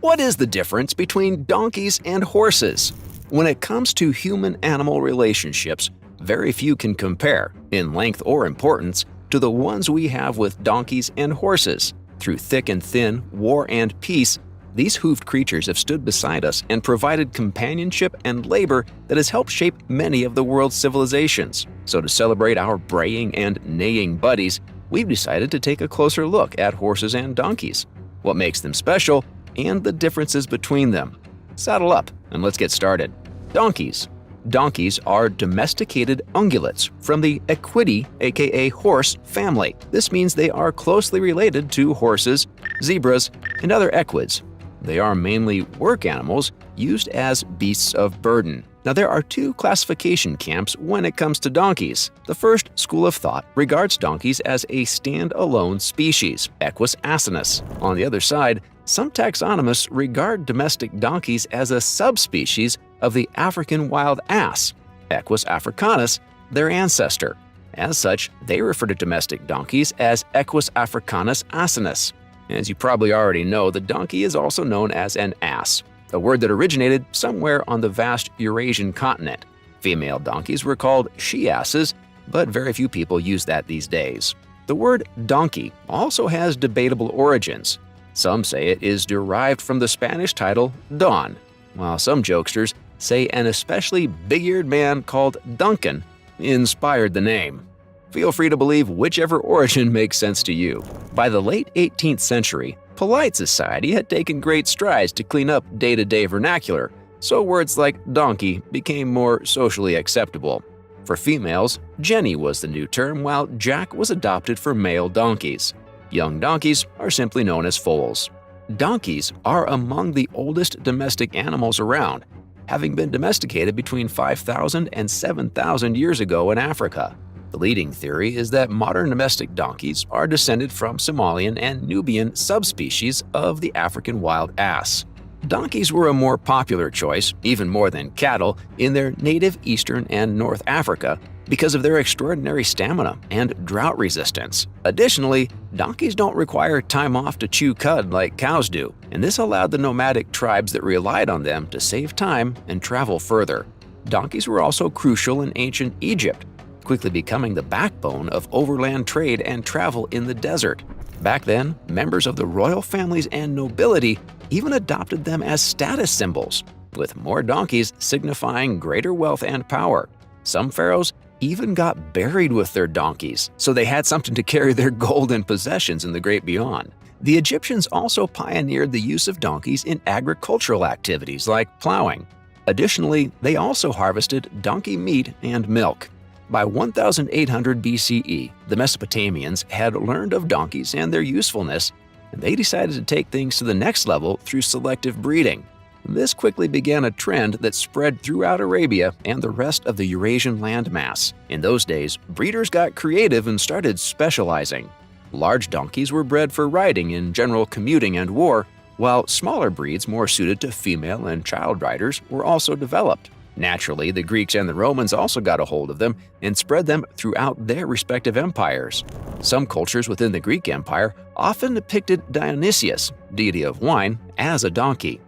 What is the difference between donkeys and horses? When it comes to human-animal relationships, very few can compare, in length or importance, to the ones we have with donkeys and horses. Through thick and thin, war and peace, these hoofed creatures have stood beside us and provided companionship and labor that has helped shape many of the world's civilizations. So to celebrate our braying and neighing buddies, we've decided to take a closer look at horses and donkeys, what makes them special, and the differences between them. Saddle up and let's get started. Donkeys. Donkeys are domesticated ungulates from the Equidae, aka horse, family. This means they are closely related to horses, zebras, and other equids. They are mainly work animals used as beasts of burden. Now, there are two classification camps when it comes to donkeys. The first school of thought regards donkeys as a stand-alone species, Equus asinus. On the other side, some taxonomists regard domestic donkeys as a subspecies of the African wild ass, Equus africanus, their ancestor. As such, they refer to domestic donkeys as Equus africanus asinus. As you probably already know, the donkey is also known as an ass, a word that originated somewhere on the vast Eurasian continent. Female donkeys were called she-asses, but very few people use that these days. The word donkey also has debatable origins. Some say it is derived from the Spanish title Don, while some jokesters say an especially big-eared man called Duncan inspired the name. Feel free to believe whichever origin makes sense to you. By the late 18th century, polite society had taken great strides to clean up day-to-day vernacular, so words like donkey became more socially acceptable. For females, Jenny was the new term, while Jack was adopted for male donkeys. Young donkeys are simply known as foals. Donkeys are among the oldest domestic animals around, having been domesticated between 5,000 and 7,000 years ago in Africa. The leading theory is that modern domestic donkeys are descended from Somalian and Nubian subspecies of the African wild ass. Donkeys were a more popular choice, even more than cattle, in their native Eastern and North Africa because of their extraordinary stamina and drought resistance. Additionally, donkeys don't require time off to chew cud like cows do, and this allowed the nomadic tribes that relied on them to save time and travel further. Donkeys were also crucial in ancient Egypt, quickly becoming the backbone of overland trade and travel in the desert. Back then, members of the royal families and nobility even adopted them as status symbols, with more donkeys signifying greater wealth and power. Some pharaohs even got buried with their donkeys, so they had something to carry their gold and possessions in the great beyond. The Egyptians also pioneered the use of donkeys in agricultural activities like plowing. Additionally, they also harvested donkey meat and milk. By 1800 BCE, the Mesopotamians had learned of donkeys and their usefulness, and they decided to take things to the next level through selective breeding. This quickly began a trend that spread throughout Arabia and the rest of the Eurasian landmass. In those days, breeders got creative and started specializing. Large donkeys were bred for riding in general commuting and war, while smaller breeds more suited to female and child riders were also developed. Naturally, the Greeks and the Romans also got a hold of them and spread them throughout their respective empires. Some cultures within the Greek Empire often depicted Dionysius, deity of wine, as a donkey.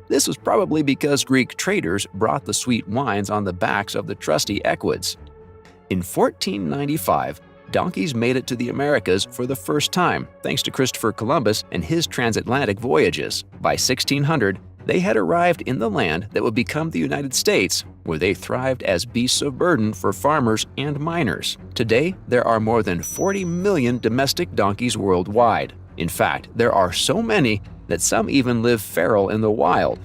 This was probably because Greek traders brought the sweet wines on the backs of the trusty equids. In 1495, donkeys made it to the Americas for the first time, thanks to Christopher Columbus and his transatlantic voyages. By 1600, they had arrived in the land that would become the United States, where they thrived as beasts of burden for farmers and miners. Today, there are more than 40 million domestic donkeys worldwide. In fact, there are so many that some even live feral in the wild.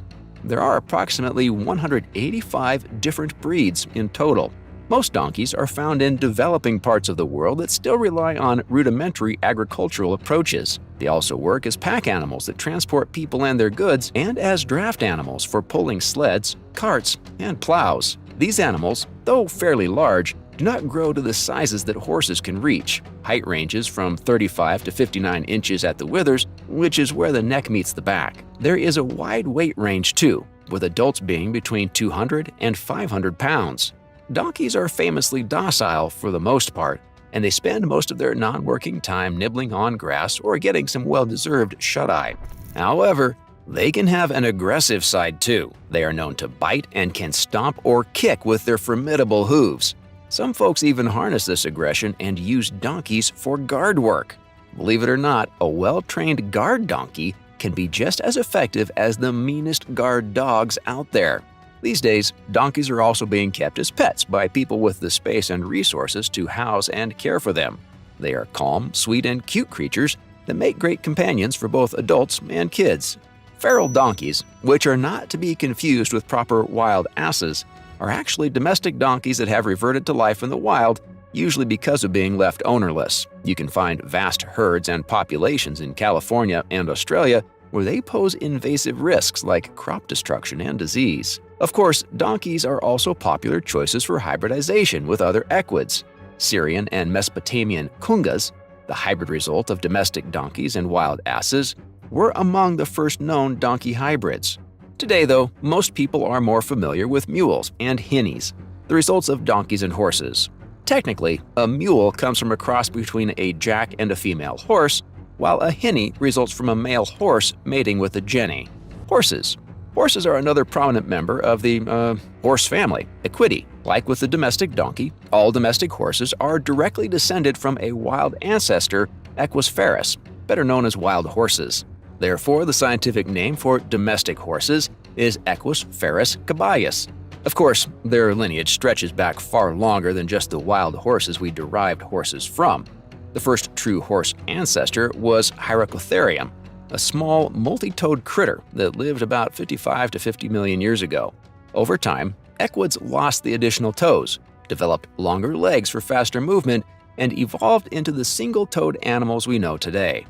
There are approximately 185 different breeds in total. Most donkeys are found in developing parts of the world that still rely on rudimentary agricultural approaches. They also work as pack animals that transport people and their goods, and as draft animals for pulling sleds, carts, and plows. These animals, though fairly large, do not grow to the sizes that horses can reach. Height ranges from 35 to 59 inches at the withers, which is where the neck meets the back. There is a wide weight range too, with adults being between 200 and 500 pounds. Donkeys are famously docile for the most part, and they spend most of their non-working time nibbling on grass or getting some well-deserved shut-eye. However, They can have an aggressive side too. They are known to bite and can stomp or kick with their formidable hooves. Some folks even harness this aggression and use donkeys for guard work. Believe it or not, a well-trained guard donkey can be just as effective as the meanest guard dogs out there. These days, donkeys are also being kept as pets by people with the space and resources to house and care for them. They are calm, sweet, and cute creatures that make great companions for both adults and kids. Feral donkeys, which are not to be confused with proper wild asses, are actually domestic donkeys that have reverted to life in the wild, usually because of being left ownerless. You can find vast herds and populations in California and Australia where they pose invasive risks like crop destruction and disease. Of course, donkeys are also popular choices for hybridization with other equids. Syrian and Mesopotamian kungas, the hybrid result of domestic donkeys and wild asses, were among the first known donkey hybrids. Today, though, most people are more familiar with mules and hinnies, the results of donkeys and horses. Technically, a mule comes from a cross between a jack and a female horse, while a hinny results from a male horse mating with a jenny. Horses are another prominent member of the horse family, Equidae. Like with the domestic donkey, all domestic horses are directly descended from a wild ancestor, Equus ferus, better known as wild horses. Therefore, the scientific name for domestic horses is Equus ferus caballos. Of course, their lineage stretches back far longer than just the wild horses we derived horses from. The first true horse ancestor was Hyracotherium, a small multi-toed critter that lived about 55 to 50 million years ago. Over time, equids lost the additional toes, developed longer legs for faster movement, and evolved into the single-toed animals we know today.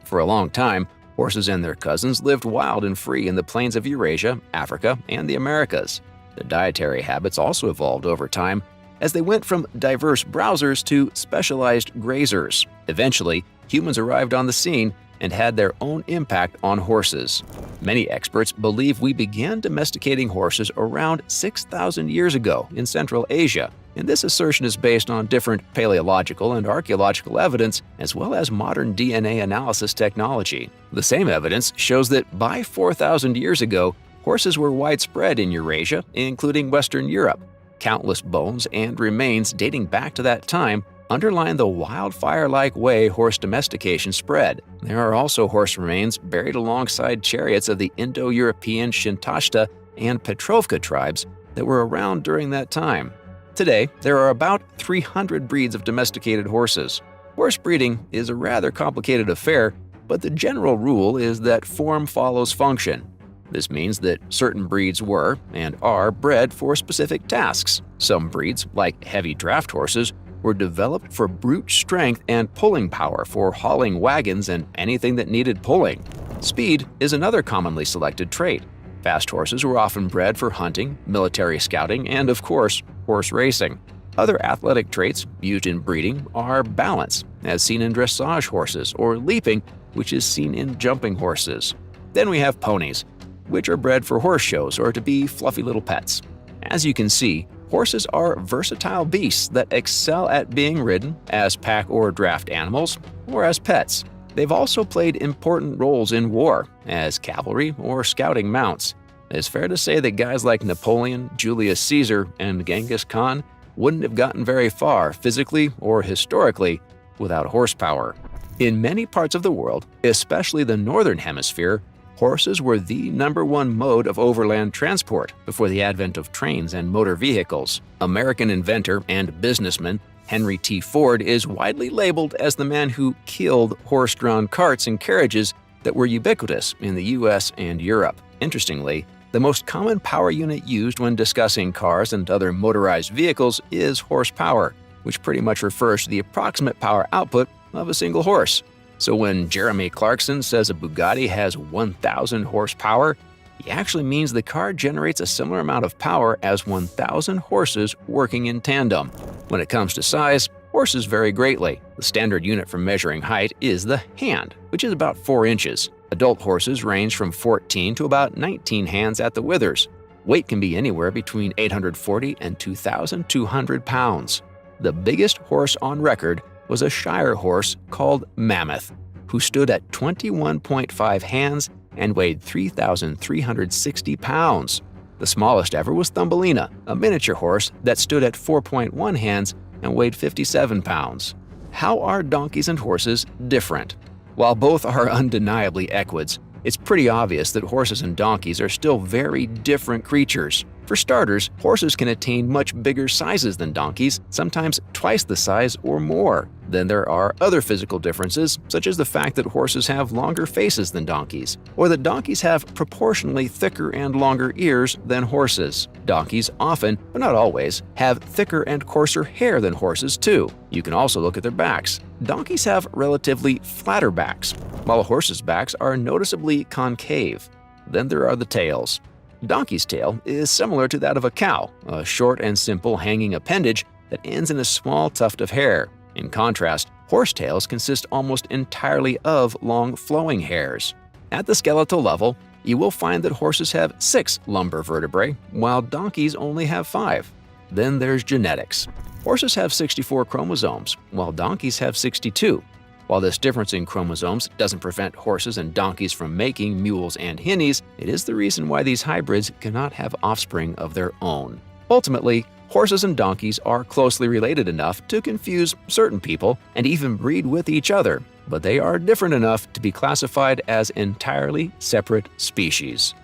For a long time, horses and their cousins lived wild and free in the plains of Eurasia, Africa, and the Americas. Their dietary habits also evolved over time as they went from diverse browsers to specialized grazers. Eventually, humans arrived on the scene and had their own impact on horses. Many experts believe we began domesticating horses around 6,000 years ago in Central Asia, and this assertion is based on different paleological and archaeological evidence as well as modern DNA analysis technology. The same evidence shows that by 4,000 years ago, horses were widespread in Eurasia, including Western Europe. Countless bones and remains dating back to that time underline the wildfire-like way horse domestication spread. There are also horse remains buried alongside chariots of the Indo-European Shintashta and Petrovka tribes that were around during that time. Today, there are about 300 breeds of domesticated horses. Horse breeding is a rather complicated affair, but the general rule is that form follows function. This means that certain breeds were and are bred for specific tasks. Some breeds, like heavy draft horses, were developed for brute strength and pulling power for hauling wagons and anything that needed pulling. Speed is another commonly selected trait. Fast horses were often bred for hunting, military scouting, and of course, horse racing. Other athletic traits used in breeding are balance, as seen in dressage horses, or leaping, which is seen in jumping horses. Then we have ponies, which are bred for horse shows or to be fluffy little pets. As you can see, horses are versatile beasts that excel at being ridden as pack or draft animals or as pets. They've also played important roles in war as cavalry or scouting mounts. It's fair to say that guys like Napoleon, Julius Caesar, and Genghis Khan wouldn't have gotten very far physically or historically without horsepower. In many parts of the world, especially the northern hemisphere, horses were the #1 mode of overland transport before the advent of trains and motor vehicles. American inventor and businessman Henry T. Ford is widely labeled as the man who killed horse-drawn carts and carriages that were ubiquitous in the US and Europe. Interestingly, the most common power unit used when discussing cars and other motorized vehicles is horsepower, which pretty much refers to the approximate power output of a single horse. So when Jeremy Clarkson says a Bugatti has 1,000 horsepower, he actually means the car generates a similar amount of power as 1,000 horses working in tandem. When it comes to size, horses vary greatly. The standard unit for measuring height is the hand, which is about 4 inches. Adult horses range from 14 to about 19 hands at the withers. Weight can be anywhere between 840 and 2,200 pounds. The biggest horse on record was a Shire horse called Mammoth, who stood at 21.5 hands and weighed 3,360 pounds. The smallest ever was Thumbelina, a miniature horse that stood at 4.1 hands and weighed 57 pounds. How are donkeys and horses different? While both are undeniably equids, it's pretty obvious that horses and donkeys are still very different creatures. For starters, horses can attain much bigger sizes than donkeys, sometimes twice the size or more. Then there are other physical differences, such as the fact that horses have longer faces than donkeys, or that donkeys have proportionally thicker and longer ears than horses. Donkeys often, but not always, have thicker and coarser hair than horses too. You can also look at their backs. Donkeys have relatively flatter backs, while horses' backs are noticeably concave. Then there are the tails. Donkey's tail is similar to that of a cow, a short and simple hanging appendage that ends in a small tuft of hair. In contrast, horse tails consist almost entirely of long flowing hairs. At the skeletal level, you will find that horses have 6 lumbar vertebrae, while donkeys only have 5. Then there's genetics. Horses have 64 chromosomes, while donkeys have 62. While this difference in chromosomes doesn't prevent horses and donkeys from making mules and hinnies, it is the reason why these hybrids cannot have offspring of their own. Ultimately, horses and donkeys are closely related enough to confuse certain people and even breed with each other, but they are different enough to be classified as entirely separate species.